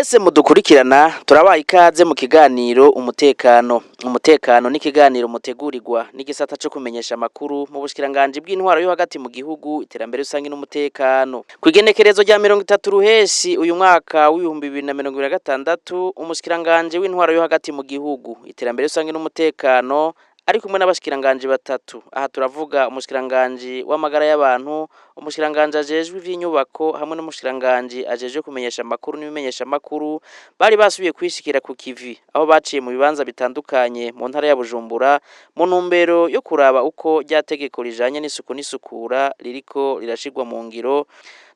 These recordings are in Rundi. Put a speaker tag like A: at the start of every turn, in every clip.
A: Mwese mudukurikirana turabaye ikaze mu kiganiro umutekano n'ikiganiro mutegurirwa n'igisata cyo kumenyesha makuru mu bushikiranganje bw'intwaro yo hagati mu gihugu iterambere rusangi n'umutekano. Kwigenekerezo rya 30 ruheshi uyu mwaka w'2026 umushikiranganje w'intwaro yo hagati mu gihugu iterambere rusangi n'umutekano ari kumwe n'abashikiranganje batatu. Aha turavuga umushikiranganje w'amagara y'abantu, umushikiranganje ajejwe ivy'inyubako hamwe n'umushikiranganje ajejwe kumenyesha makuru n'ibimenyesha makuru bari basubiye kwishikira ku kivi aho baciye mu bibanza bitandukanye mu ntara ya Bujumbura mu ntumbero yo kuraba uko ryategeko rijanye n'isuku n'isukura ririko rirashirwa mu ngiro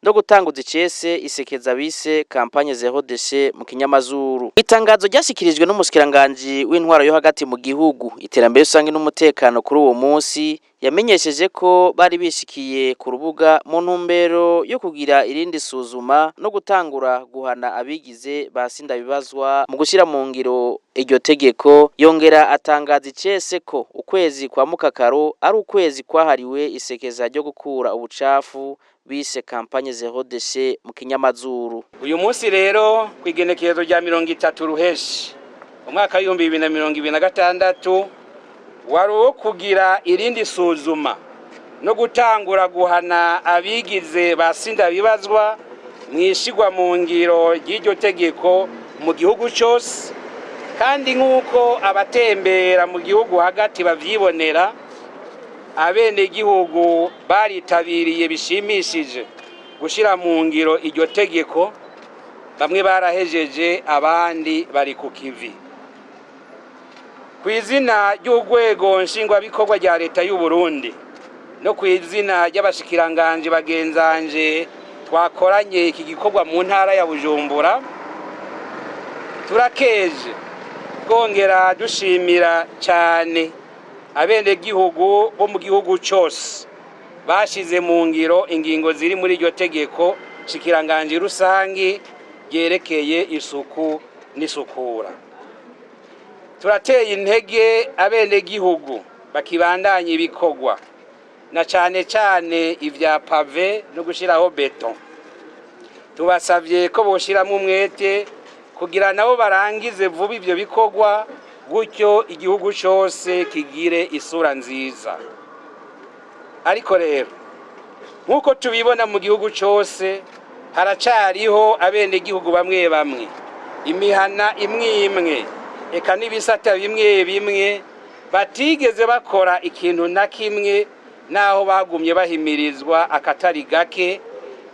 A: no gutanguza icese isekeza bise campagne zero déchet mu kinyamazuru. Itangazo ryashikirijwe n'umushikiranganje w'intwaro yo hagati mu gihugu iterambere rusangi n'umutekano kuri uwo munsi yamenyesheje ko bari bishikiye ku rubuga mu ntumbero yo kugira irindi suzuma no gutangura guhana abigize basinda bibazwa mu gushira mu ngiro iryo tegeko. Yongera atangaza icese ko ukwezi kwa mukakaro ari ukwezi kwahariwe isekeza ryo gukura ubucafu bise campagne zero déchet mu kinyamazuru.
B: Uyu munsi rero kwigenekerezo rya 30 ruheshi umwaka wa 2026 waro kugira irindi suzuma no gutangura guhana abigize basinda bibazwa mwishigwa mu ngiro ry'iryo tegeko mu gihugu cyose, kandi nk'uko abatembera mu gihugu hagati bavyibonera abene gihugu baritabiriye bishimishije gushira mu ngiro iryo tegeko. Bamwe barahejeje abandi bari ku kivi. Kw'izina ry'urwego nshingwabikorwa rya leta y'u Burundi no kw'izina ry'abashikiranganje bagenzanje twakoranye iki gikorwa mu ntara ya Bujumbura, turakeje kongera dushimira cyane abene gihugu bo mu gihugu cyose bashize mu ngiro ingingo ziri muri iryo tegeko shikiranganje rusangi ryerekeye isuku n'isukura. Turateye intege abene gihugu bakibandanye ibikorwa na cyane cyane ivya pave no gushiraho beton. Tubasavye ko boshiramo umwete kugira nabo barangize vuba ivyo bikorwa, gutyo igihugu cyose kigire isura nziza. Ariko rero nkuko tubibona mu gihugu cyose haracariho abene gihugu bamwe bamwe, imihana imwe eka n'ibisata bimwe batigeze bakora ikintu na kimwe naho bagumye bahimirizwa akatari gake,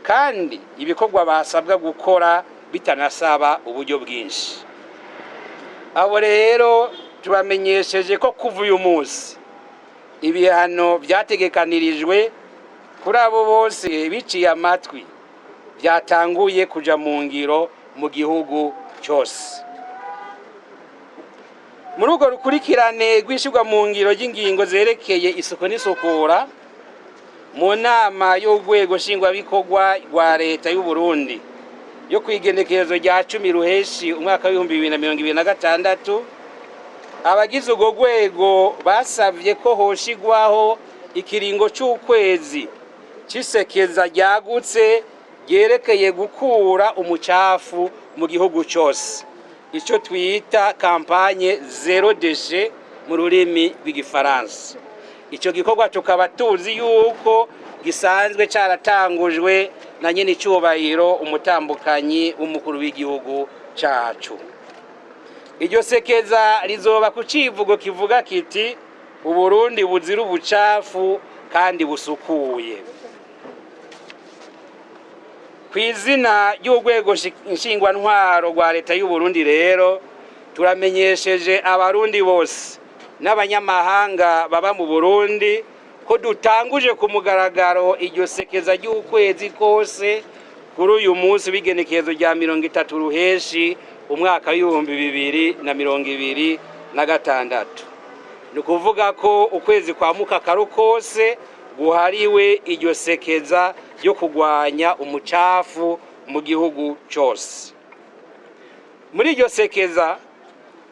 B: kandi ibikorwa basabwa gukora bitanasaba uburyo bwinshi. Abo rero tubamenyesheje ko kuva uyu munsi ibihano byategekanirijwe kuri abo bose biciye amatwi byatanguye kuja mu ngiro mu gihugu cyose. Muri urwo rukurikirane rwishirwa mu ngiro y'ingingo zerekeye isuku n'isukura mu nama y'urwego nshingwabikorwa rwa leta y'u Burundi yo kwigenekerezo rya 10 ruheshi umwaka wa 2026, abagize urwo rwego basavye ko hoshigwaho ikiringo c'ukwezi cisekeza ryagutse ryerekeye gukura umucafu mu gihugu cyose, ico twita campagne zero déchet mu rurimi rw'igifaransa. Ico gikorwa tukaba tuzi yuko gisanzwe caratangujwe na nyene cyubahiro umutambukanyi w'umukuru w'igihugu cacu. Iryo sekeza rizoba ku civugo kivuga kiti Uburundi buzira ubucafu kandi busukuye. Kw'izina ry'urwego nshingwantwaro rwa leta y'u Burundi rero turamenyesheje abarundi bose n'abanyamahanga baba mu Burundi ko dutanguje ku mugaragaro iryo sekeza ry'ukwezi kose kuri uyu munsi w'igenekerezo rya 30 ruheshi umwaka wa 2026. Ni kuvuga ko ukwezi kwa mukakaro kose guhariwe iryo sekeza ryo kugwanya umucafu mu gihugu cyose. Muri iryo sekeza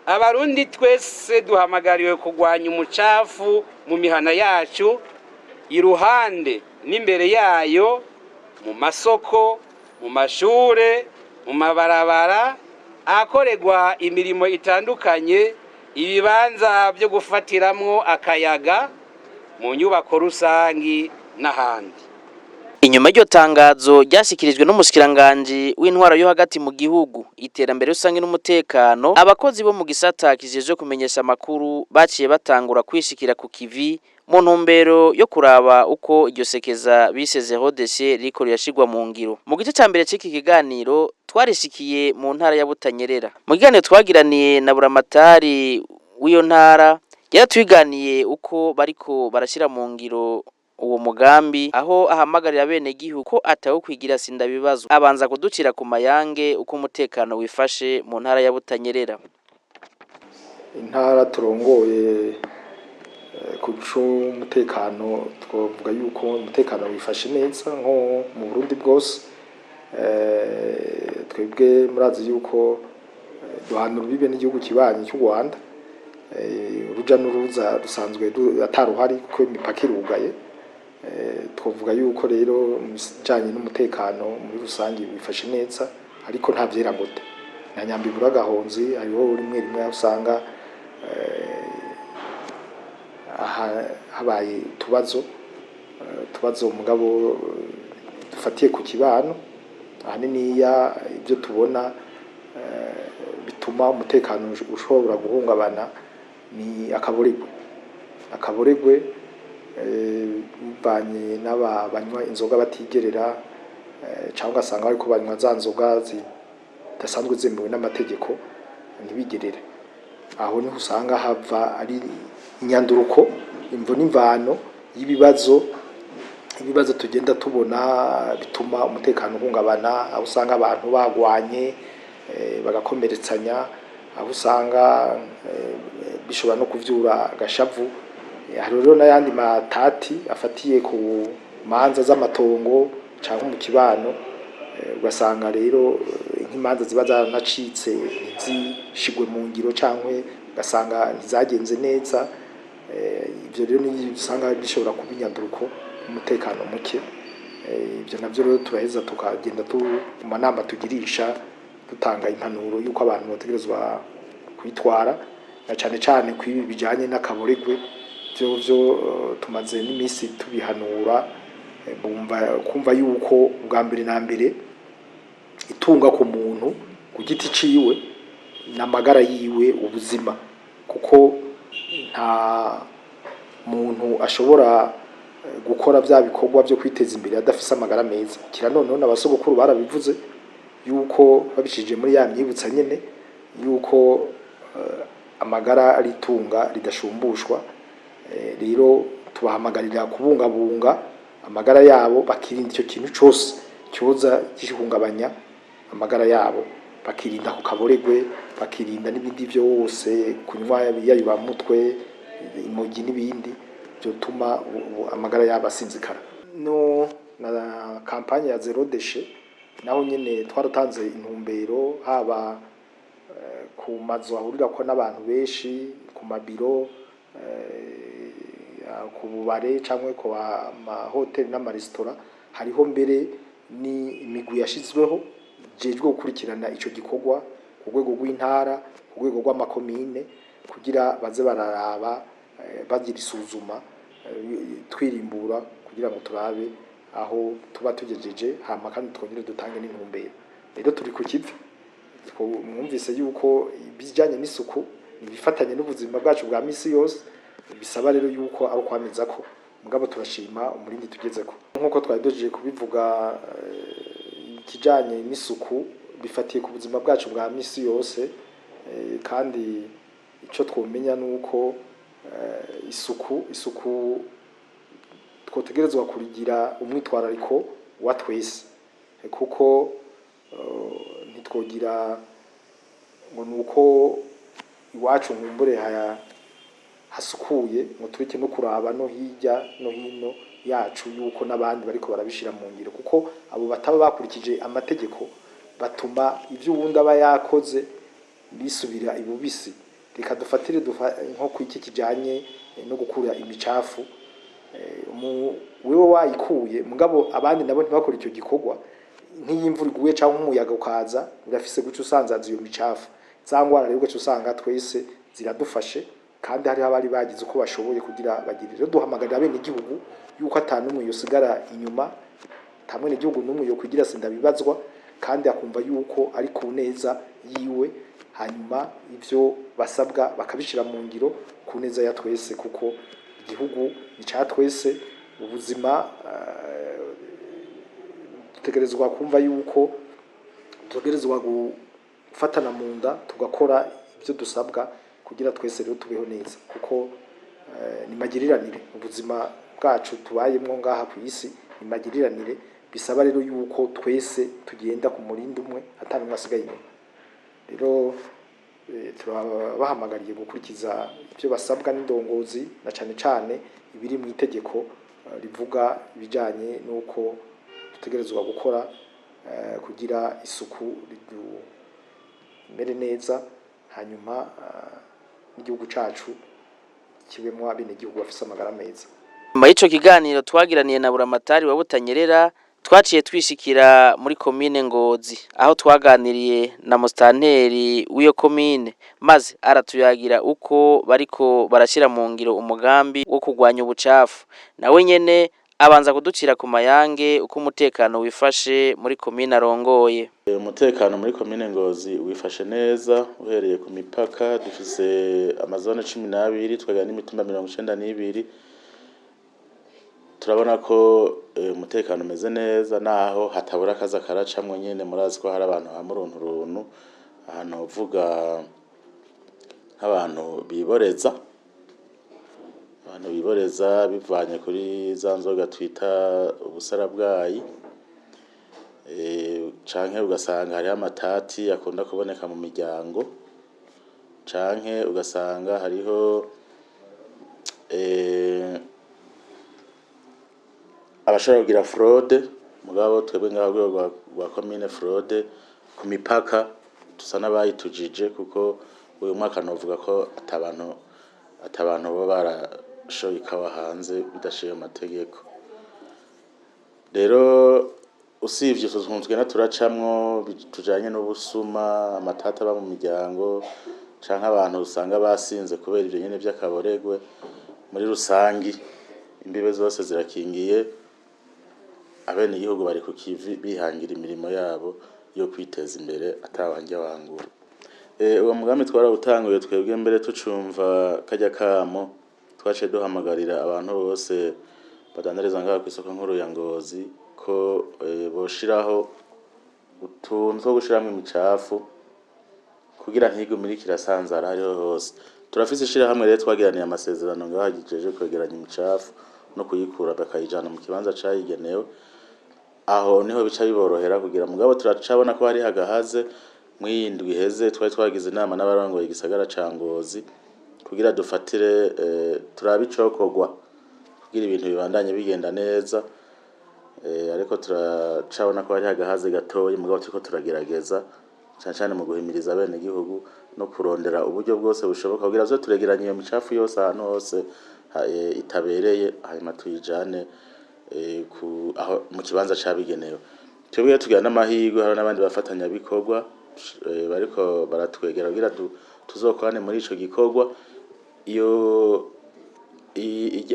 B: abarundi twese duhamagariwe kugwanya umucafu mu mihana yacu, iruhande n'imbere yayo, mu masoko, mu mashure, mu mabarabara ahakorerwa imirimo itandukanye, ibibanza byo gufatiramwo akayaga mu nyubako rusangi n'ahandi.
A: Inyuma y'iryo tangazo ryashikirijwe n'umushikiranganje w'intwaro yo hagati mu gihugu, iterambere rusange n'umutekano, abakozi bo mu gisata kijejwe kumenyesha amakuru baciye batangura kwishikira ku kivi mu ntumbero yo kuraba uko iryo sekeza bisezeho dossier riko rirashirwa mu ngiro. Mu gice ca mbere c'iki kiganiro twarishikiye mu ntara ya Butanyerera. Mu kiganiro twagiraniye na buramatari w'iyo ntara, yaratwiganiye uko bariko barashira mu ngiro uwo mugambi, aho ahamagarira bene gihugu ko atawo kwigira sinda bibazo. Abanza kuducira ku mayange uko umutekano wifashe mu ntara ya Butanyerera.
C: Intara turongoye kuco umutekano, twovuga yuko umutekano wifashe neza nko mu Burundi bwose. Twebwe murazi yuko duhana urubibe n'igihugu kibanyi cy'u Rwanda, uruja n'uruza rusanzwe ataruhari kuko imipaka irugaye. Twovuga yuko rero mujanye n'umutekano muri rusange bifashe neza, ariko nta vyera gute na nyambibura gahonzi. Hariho rimwe rimwe usanga habaye tubazo mugabo dufatiye ku kibano. Ahanini ibyo tubona bituma umutekano ushobora guhungabana ni akaboregwe banye n'abanywa inzoga batigerera, cyangwa asanga ariko banywa za nzoga zidasanzwe zemewe n'amategeko ntibigerere. Aho niho usanga hava ari inyanduruko, imvo n'imvano y'ibibazo tugenda tubona bituma umutekano uhungabana. Aho usanga abantu bagwanye bagakomeretsanya, aho usanga bishobora no kuvyura agashavu. Hari rero n'ayandi matati afatiye ku manza z'amatongo cyangwa mu kibano, ugasanga rero nk'imanza ziba zaranacitse ntizishigwe mu ngiro cyangwa ugasanga ntizagenze neza. Ibyo rero ni usanga bishobora kuba inyanduruko umutekano muke. Ibyo navyo rero turaheza tukagenda mu manama tugirisha dutanga impanuro yuko abantu bategerezwa kwitwara, na cyane kwibi bijanye n'akaboregwe. Byo tumaze n'imisi tubihanura, kumva yuko ubwa mbere na mbere itunga ku muntu ku giti ciwe n'amagara yiwe ubuzima, kuko nta muntu ashobora gukora bya bikorwa byo kwiteza imbere adafise amagara meza. Kira noneho n'abasogokuru barabivuze yuko babishije muri ya myibutsa nyene yuko amagara ari itunga ridashumbushwa. Rero tubahamagarira kubungabunga amagara yabo, bakirinda icyo kintu cyose cyoza gihungabanya amagara yabo, bakirinda ku kaboregwe, bakirinda n'ibindi byose, kunywa yayuba mutwe, imogi n'ibindi byotuma amagara yabo asinzikara. No na kampanye ya zero déchet naho nyene twaratanze intumbero, haba ku mazu ahurira ko n'abantu benshi, ku mabiro, ku bubare cyangwa ku mahoteli n'amaresitora. Hariho mbere ni imigwi yashizweho jejwe gukurikirana ico gikorwa ku rwego rw'intara, ku rwego rw'amakomine, kugira baze bararaba bagira isuzuma twirimbura kugira ngo turabe aho tuba tugejeje, hama kandi twongere dutange n'intumbero. Rero turi ku kivi, mwumvise yuko bijanye n'isuku bifatanye n'ubuzima bwacu bwa misi yose, bisaba rero yuko ari kwameza ko mugabo turashima umurindi tugezeko. Nkuko twari dojeje kubivuga, ikijanye n'isuku bifatiye ku buzima bwacu bwa misi yose, kandi ico twomenya nuko isuku twotegerezwa kurigira umwitwarariko wa twese, kuko ntitwogira ngo nuko iwacu nkumbure hasukuye ngo tureke no kuraba no hirya no hino yacu yuko n'abandi bariko barabishira mu ngiro, kuko abo bataba bakurikije amategeko batuma ivyo uwundi aba yakoze bisubira ibubisi. Reka dufatire nko kwiki kijanye no gukura imicafu, wewe wayikuye mugabo abandi nabo ntibakora icyo gikorwa, nk'imvura iguye cyangwa umuyaga ukaza birafise guca usanzaza iyo micafu zangwara rero guca usanga twese ziradufashe kandi hari abari bagize uko bashoboye kugira bagirire duhamagarira bene igihugu yuko atanumwe yosigara inyuma tamwe n'igihugu numwe yo kugira sinda bibazwa kandi akumva yuko ari ku neza yiwe hanyuma ivyo basabwa bakabishira mu ngiro ku neza ya twese kuko igihugu ni ca twese ubuzima dutegerezwa kumva yuko dutegerezwa gufatana mu nda tugakora ibyo dusabwa kugira twese rero tubeho neza kuko ni magiriranire ubuzima bwacu tubayemwo ngaha ku isi ni magiriranire bisaba rero yuko twese tugenda ku murindi umwe atanumwe asigaye inyuma rero turabahamagariye gukurikiza ibyo basabwa n'indongozi na cane cane ibiri mu itegeko rivuga ibijanye nuko dutegerezwa gukora kugira isuku rimere neza hanyuma n'igihugu cacu kibemwa bene igihugu bafise amagara meza.
A: Nyuma y'ico kiganiro twagiraniye na Buramatari wa Butanyerera twaciye twishikira muri komine Ngozi aho twaganiriye na mustanteri w'iyo komine maze aratuyagira uko bariko barashira mu ngiro umugambi wo kugwanya ubucafu nawe nyene abanza kuducira ku mayange uko umutekano wifashe muri komine arongoye.
D: Umutekano muri komine Ngozi wifashe neza uhereye ku mipaka dufise amazone 12 twagana n'imitumba 92 turabona ko umutekano umeze neza naho hatabura akaza karacamwe nyene murazi ko hari abantu hamurunturuntu ahantu uvuga nk'abantu biboreza bivanye kuri za nzoga twita ubusarabwayi canke ugasanga hari amatati akunda kuboneka mu miryango canke ugasanga hariho abashobora kugira fraude mugabo twebwe ngaho rwa commune fraude ku mipaka tusa n'abayitujije kuko uyu mwaka novuga ko atabantu bo barashoye ikawa hanze bidashiye amategeko rero usivye tuzunzwe na turacamwo tujanye n'ubusuma amatata aba mu miryango canke abantu usanga basinze kubera ivyo nyene vy'akaboregwe muri rusangi imbibe zose zirakingiye abene igihugu bari ku kivi bihangira imirimo yabo yo kwiteza imbere atawanje wangura. Uwo mugambi twarawutanguye twebwe mbere tucumva kajya kamo twace duhamagarira abantu bose badandareza ngaho ku isoko nkuru ya Ngozi ko boshiraho utuntu two gushiramwe imicafu kugira ntigumire kirasanzara hariho hose. Turafise ishira hamwe rero twagiraniye amasezerano ngaho gijeje kwegeranya imicafu no kuyikura bakayijana mu kibanza cayigenewe aho niho bica biborohera kugira mugabo turacabona ko hari hagahaze mwindwi heze twagize inama n'abarongoye igisagara ca Ngozi kugira dufatire turabicokogwa kugira ibintu bibandanye bigenda neza ariko turacabona ko hari hagahaze gatoyi mugabo turiko turagerageza cyane mu guhimiriza bene igihugu no kurondera uburyo bwose bushoboka kugira zo turegeranye iyo micafu yose ahantu hose itabereye hanyuma tuyijane mu kibanza cabigenewe. Twebwe tugira n'amahirwe hari n'abandi bafatanya bikorwa bariko baratwegera kugira tuzokorane muri ico gikorwa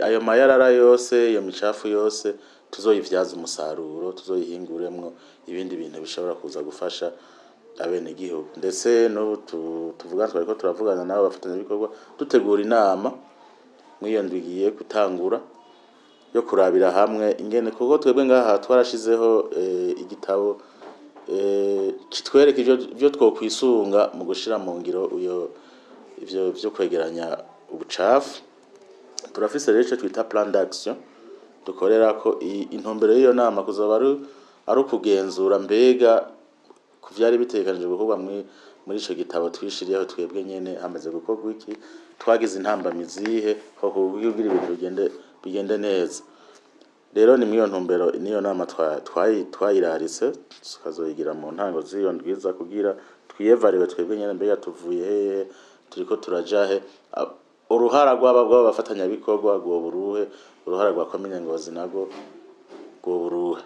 D: ayo mayarara yose iyo micafu yose tuzoyivyaza umusaruro tuzoyihinguremwo ibindi bintu bishobora kuza gufasha abene igihugu ndetse no tuvuga twariko turavugana nabo bafatanya bikorwa dutegura inama mwiyondwigiye gutangura yo kurabira hamwe ingene kuko twebwe ngaha twarashizeho igitabo kitwereka ivyo twokwisunga mu gushira mu ngiro ivyo byo kwegeranya ubucafu turafise rero ico twita plan d'action dukorera ko intumbero y'iyo nama kuzoba ari ukugenzura mbega kuvyari bitekanije gukorwa muri ico gitabo twishiriyeho twebwe nyene hamaze gukorwa iki twagize intambamizihe ko kugira ibintu bigende neza rero ni mwiyo ntumbero niyo nama twayirarise tukazoyigira mu ntango z'iyo ndwiza kugira twiyevariwe twebwe nyene mbega tuvuye hehe turiko turajahe uruhara rw'aba bafatanya bikorwa gwo buruhe uruhara rwa komine Ngozi nago gwo buruhe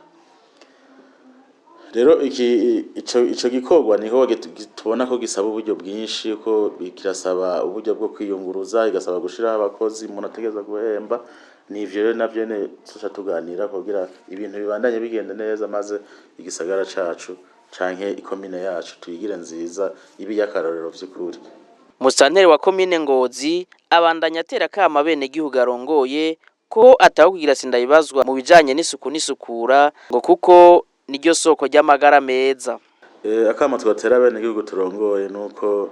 D: rero ico gikorwa niho tubona ko gisaba uburyo bwinshi, ko kirasaba uburyo bwo kwiyunguruza, igasaba gushiraho abakozi umuntu ategeza guhemba. Nivyo rero navyo tuca tuganira kugira ibintu bibandanye bigenda neza, maze igisagara cacu canke ikomine yacu tuyigire nziza, ibi yakarorero vy'ukuri.
A: Musanteri wa komine Ngozi abandanya atera kama bene gihugu arongoye ko ataho kugira sindabibazwa mu bijanye n'isuku n'isukura ngo kuko niryo soko ry'amagara meza.
D: Akama twatera bene gihugu turongoye nuko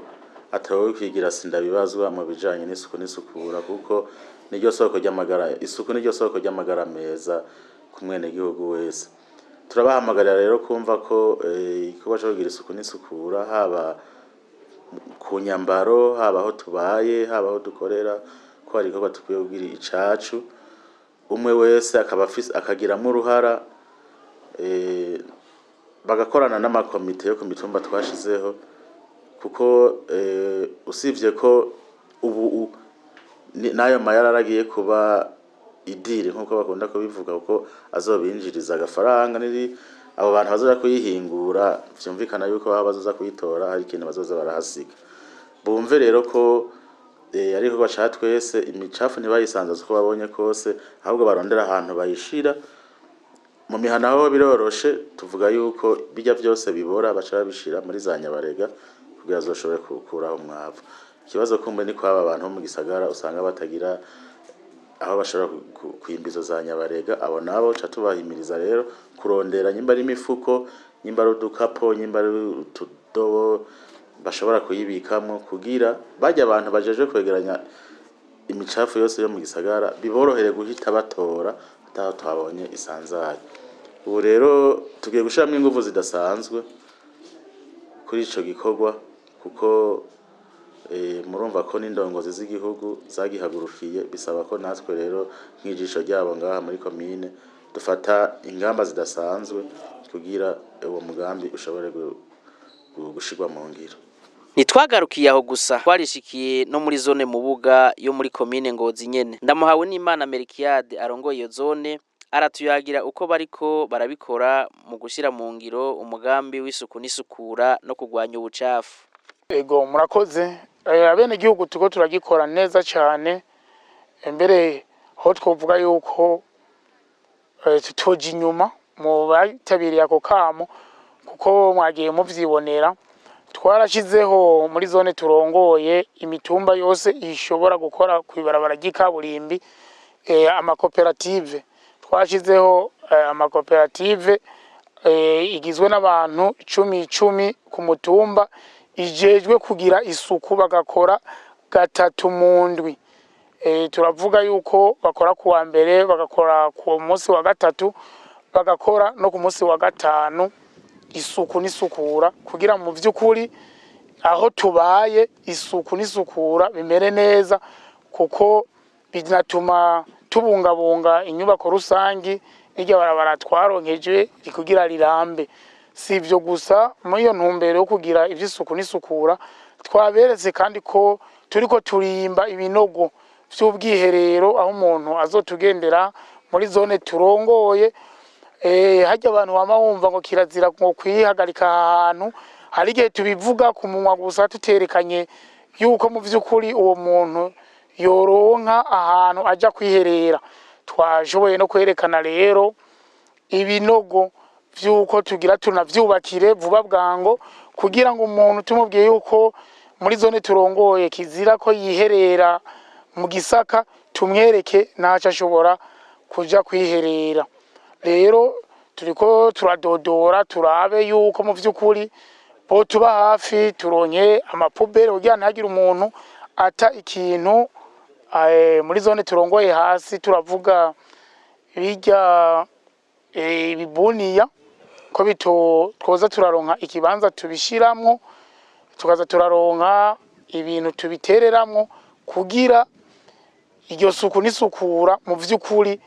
D: ataho kwigira sindabibazwa mu bijanye n'isuku n'isukura kuko niryo soko ry'amagara, isuku niryo soko ry'amagara meza ku mwene gihugu wese. Turabahamagarira rero kumva ko igikorwa cyo kugira isuku n'isukura haba ku nyambaro, haba aho tubaye, haba aho dukorera, ko hari igikorwa tukwiye kugira icacu, umwe wese akagiramo uruhara, bagakorana n'amakomite yo ku mitumba twashizeho, kuko usivye ko ubu nayo mayara aragiye kuba idiri nkuko bakunda kubivuga, kuko azobinjiriza agafaranga niri abo bantu bazoza kuyihingura, vyumvikana yuko baba bazoza kuyitora hari ikintu bazoza barahasiga. Bumve rero ko ari igikorwa ca twese, imicafu ntibayisanzaze uko babonye kose, ahubwo barondera ahantu bayishira. Mu mihana aho biroroshe, tuvuga yuko bijya byose bibora baca babishira muri za nyabarega kugira azoshobore kukuraho umwavu. Ikibazo kumbe ni ko aba bantu mu gisagara usanga batagira aho bashobora kwimbizo za nyabarega. Abo nabo ca tubahimiriza rero kurondera nyimba ari imifuko, nyimba ari udukapo, nyimba ari utudobo bashobora kuyibikamwo, kugira bajya abantu bajeje kwegeranya imicafu yose yo mu gisagara biborohere guhita batora ataho twabonye isanzaye. Ubu rero tugiye gushiramwo ingufu zidasanzwe kuri ico gikorwa, kuko murumva ko n'indongozi z'igihugu zagihagurukiye, bisaba ko natwe rero nk'ijisho ryabo ngaha muri komine dufata ingamba zidasanzwe kugira uwo mugambi ushobore gushirwa mu ngiro.
A: Nitwagarukiye aho gusa, twarishikiye no muri zone Mubuga yo muri komine Ngozi nyene. Ndamuhawe n'Imana Melkiade arongoye iyo zone, aratuyagira uko bariko barabikora mu gushira mu ngiro umugambi w'isuku n'isukura no kugwanya ubucafu.
E: Ego murakoze. Abene gihugu tuko turagikora neza cyane, mbere ho twovuga yuko tutoje inyuma mu batabiriye ako kamo, kuko mwagiye muvyibonera. Twarashizeho muri zone turongoye imitumba yose ishobora gukora kwibarabara ry'ikaburimbi, amakoperative. Twashizeho amakoperative igizwe n'abantu 10 ku mutumba, ijejwe kugira isuku, bagakora gatatu mu ndwi. Turavuga yuko bakora ku wa mbere, bagakora ku munsi wa gatatu, bagakora no ku munsi wa gatanu isuku n'isukura, kugira mu vy'ukuri aho tubaye isuku n'isukura bimere neza, kuko binatuma tubungabunga inyubako rusangi n'irya barabara twaronkeje kugira rirambe. Si ivyo gusa, muri iyo ntumbero yo kugira ivy'isuku n'isukura, twaberetse kandi ko turiko turimba ibinogo vy'ubwiherero aho umuntu azotugendera muri zone turongoye. Hajya abantu bama bumva ngo kirazira ngo kwihagarika ahantu, hari igihe tubivuga ku munwa gusa tuterekanye yuko mu vy'ukuri uwo muntu yoronka ahantu aja kwiherera. Twashoboye no kwerekana rero ibinogo vyuko tugira tunavyubakire vuba bwango, kugira ngo umuntu tumubwiye yuko muri zone turongoye kizira ko yiherera mu gisaka, tumwereke naca ashobora kuja kwiherera. Rero turiko turadodora turabe yuko mu vy'ukuri bo tuba hafi turonye amapubere kugira ntagira umuntu ata ikintu muri zone turongoye hasi. Turavuga bijya ibibuniya ko twoza turaronka ikibanza tubishiramwo, tukaza turaronka ibintu tubitereramwo, kugira iryo suku n'isukura mu vy'ukuri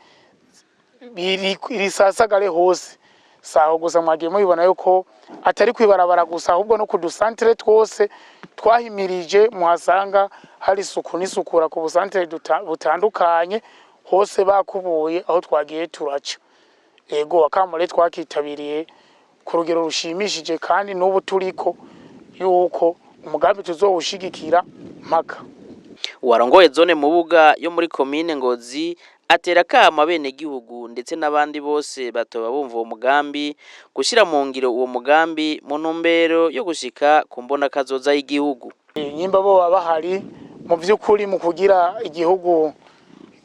E: risasagare hose. Saho gusa mwagiye mubibona yuko atari kwibarabara gusa, ahubwo no ku dusantere twose twahimirije muhasanga hari isuku n'isukura ku busantere butandukanye hose bakubuye aho twagiye turaca. Ego akamure twakitabiriye ku rugero rushimishije, kandi n'ubu turiko yuko umugambi tuzowushigikira mpaka.
A: Uwarongoye zone Mubuga yo muri komine Ngozi atera kama bene gihugu ndetse n'abandi bose batoba bumva uwo mugambi gushira mu ngiro uwo mugambi mu ntumbero yo gushika ku mbona kazoza y'igihugu.
E: Nyimba bo bahari mu vy'ukuri mu kugira igihugu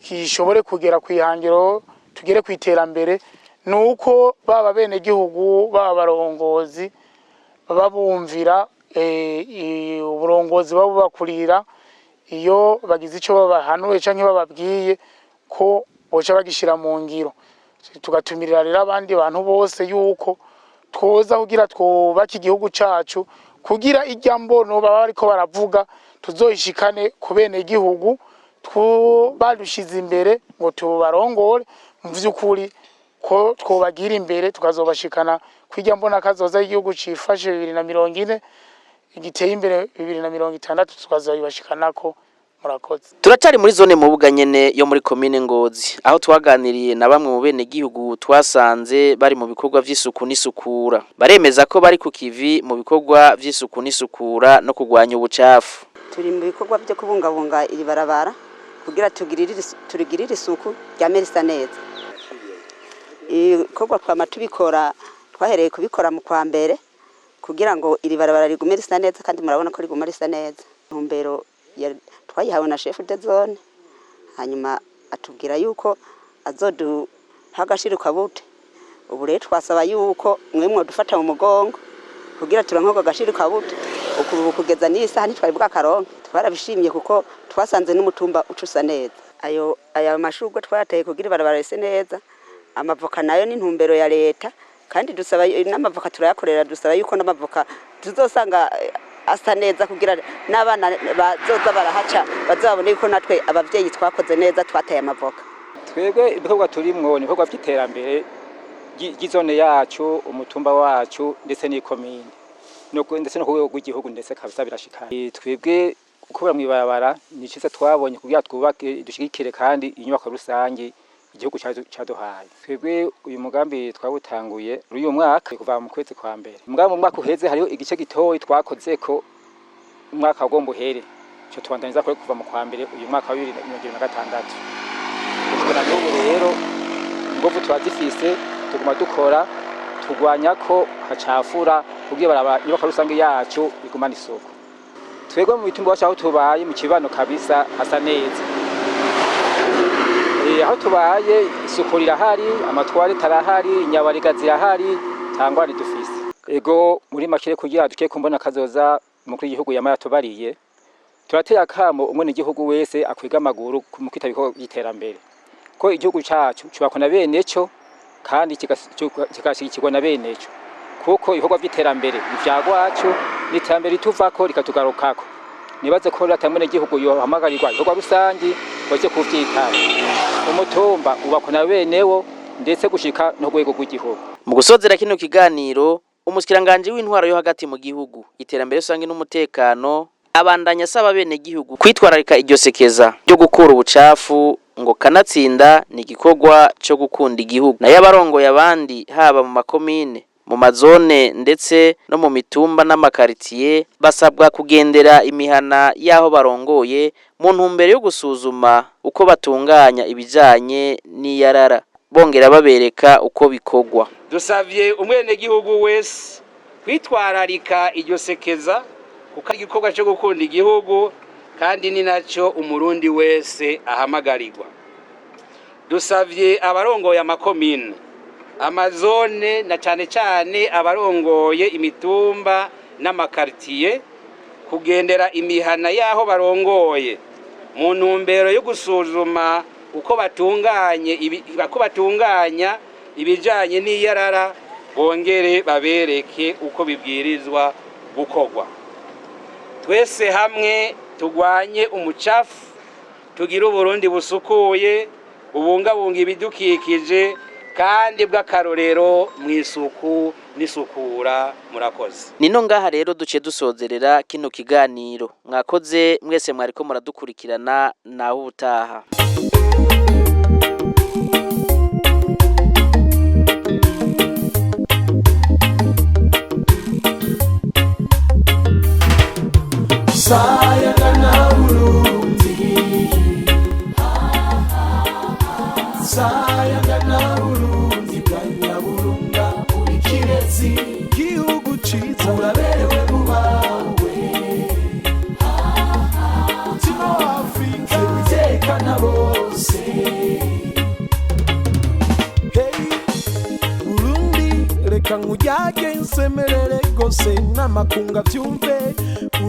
E: kishobore kugera kwihangiro tugere kwiterambere, nuko baba bene gihugu baba barongozi babumvira uburongozi babo bakurira iyo bagize ico babahanuye canke bababwiye ko boca bagishira mu ngiro. Tugatumirira rero abandi bantu bose yuko twoza kugira twubake igihugu cacu, kugira irya mbono baba bariko baravuga tuzoyishikane ku bene gihugu badushize imbere ngo tubarongore mu vy'ukuri ko twobagira imbere tukazobashikana kwirya mbona kazoza y'igihugu cifashe 2040 igiteye imbere 2060 tukazoyibashikanako. Murakoze.
A: Turacari muri zone Mubuga nyene yo muri komine Ngozi, aho twaganiriye na bamwe mu bene gihugu twasanze bari mu bikorwa vy'isuku n'isukura. Baremeza ko bari ku kivi mu bikorwa vy'isuku n'isukura no kugwanya ubucafu.
F: Turi mu bikorwa byo kubungabunga iri barabara kugira turigirire isuku rya merisa neza. Ibikorwa twama tubikora, twahereye kubikora mu kwa mbere kugira ngo iri barabara rigume risa neza, kandi murabona ko riguma risa neza. Ntumbero twayihawe na chef de zone, hanyuma atubwira yuko azoduha agashirika bute. Ubu rero twasaba yuko mwemwe dufata mu mugongo kugira turanko agashirika bute ukubu kugeza n'isaha ntitwari bwakaronka. Twarabishimye kuko twasanze n'umutumba ucusa neza. Aya mashurwe twateye kugira barabara rese neza. Amavoka nayo ni ntumbero ya leta, kandi dusaba n'amavoka turayakorera, dusaba yuko n'amavoka tuzosanga asa neza kugira n'abana bazoza barahaca bazabone yuko natwe abavyeyi twakoze neza twataye amavoka.
G: Twebwe ibikorwa turimwo ni ibikorwa by'iterambere ry'izone yacu, umutumba wacu ndetse n'ikomine ndetse no kuwego rw'igihugu ndetse kabisa birashikana. Twebwe ukubera mwibarabara ni ciza twabonye kugira twubake dushigikire kandi inyubako rusange igihugu cyaduhaye. Twebwe uyu mugambi twawutanguye uyu mwaka kuva mu kwezi kwa mbere. Umugambi mu mwaka uheze hariho igice gitoyi twakoze ko umwaka ugomba uhere, cyo tubandaniza ko kuva mu kwa mbere uyu mwaka wa 2026. Kugira ngo rero ngovu twazifise tuguma dukora tugwanya ko hacafura kugira baraba inyubako rusange yacu igumana isuku. Twebwe mu bitumba cyaho tubaye mu kibano kabisa hasa neza. Aho tubaye isuku rirahari, amatwari tarahari, inyabariga zirahari, tangwa ni dufise. Ego muri makire kugira duke kumbona kazoza mukuru igihugu yamara tubariye. Turateye akamo umwe n'igihugu wese akwiga amaguru mu kwitabiko y'iterambere. Ko igihugu cyacu cyubakona bene cyo kandi kigashikirwa na bene cyo. Kuko ibikorwa by'iterambere ivyagwacu n'iterambere tuvako rikatugarukako. Nibaze ko ratamwe n'igihugu yo hamagarirwa ibikorwa rusangi baje kuvyitana. Umutumba ubakona benewo ndetse gushika no rwego rw'igihugu.
A: Mu gusozera kino kiganiro, umushikiranganje w'intwaro yo hagati mu gihugu, iterambere rusange n'umutekano abandanya saba bene gihugu kwitwararika iryo sekeza ryo gukura ubucafu ngo kanatsinda ni igikorwa cyo gukunda igihugu. Nayo abarongoye abandi haba mu makomine, mu mazone ndetse no mu mitumba n'amakaritiye basabwa kugendera imihana yaho barongoye mu ntumbero yo gusuzuma uko batunganya ibijanye n'iyarara, bongera babereka uko bikogwa.
B: Dusavye umwene gihugu wese kwitwararika iryo sekeza kuko igikorwa cyo gukunda igihugu kandi ni naco umurundi wese ahamagarirwa. Dusavye abarongoye amakomine, amazone na cyane abarongoye imitumba n'amakartier kugendera imihana yaho barongoye mu ntumbero yo gusuzuma uko batunganya ibijanye n'iyarara, bongere babereke uko bibwirizwa gukogwa. Twese hamwe tugwanye umucafu, tugira Uburundi busukuye, ubungabunga ibidukikije kandi bw'akarorero mu isuku n'isukura. Murakoze.
A: Nino ngaha rero duce dusozerera kino kiganiro. Mwakoze mwese mwariko muradukurikirana, naho ubutaha.
H: sayagana Burundi sayagana Burundi bwa Nyaburunga uri kirezi igihugu ciza uraberewe mu bawe mutima wa Afrika witekana bose reka nkujyage nsemerere gose n'amakunga vyumve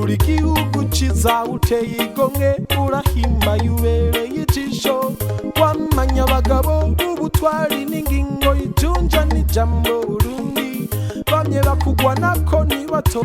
H: uri gihugu ciza uteye igomwe urahimbaye ubereye ijisho wamanya abagabo b'ubutwari n'ingingo y'ijunja n'ijambo Burundi bamye bakugwa nako nibato